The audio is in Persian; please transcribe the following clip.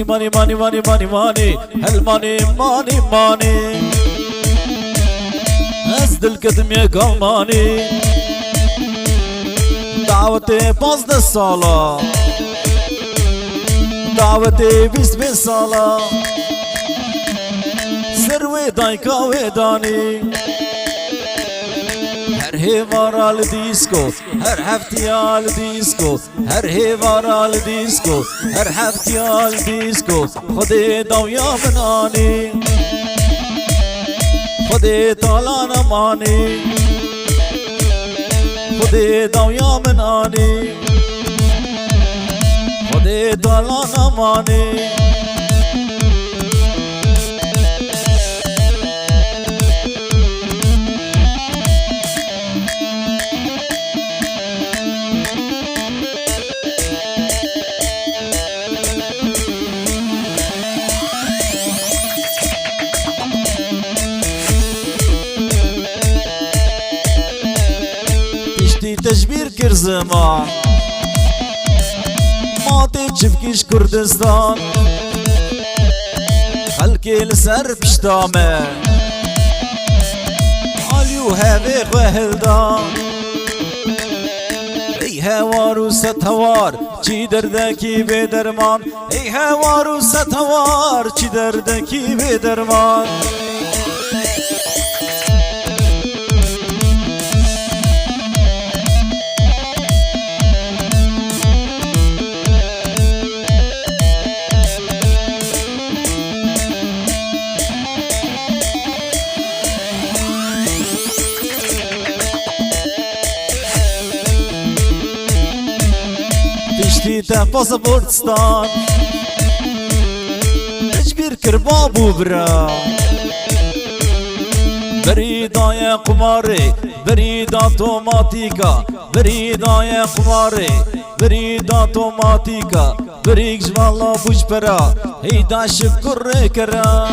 ماني ماني ماني ماني ماني ماني هالماني ماني ماني از دل کدم یک آلمانی دعوت 15 ساله دعوت 20 ساله سروی دایکا و دانی هر هیوارال دیسکو هر هفتیال دیسکو هر هیوارال دیسکو هر هفتیال دیسکو خودی دویا منانی خودی تالا نمانی خودی دویا منانی خودی تالا نمانی تجبیر کر زمان ماتی چفکیش کردستان خلکی لسر پشتامه علیو هوی خوهلدان ای هوار و ستوار چی دردکی به درمان ای هوار و ستوار چی دردکی به درمان تشتیت پاسپورتستان تجبیر کر بابو برا بریدای قماره برید اتوماتیکا بریدای قماره برید اتوماتیکا بریگ جوالا بوش پرا هیدا شکر کرا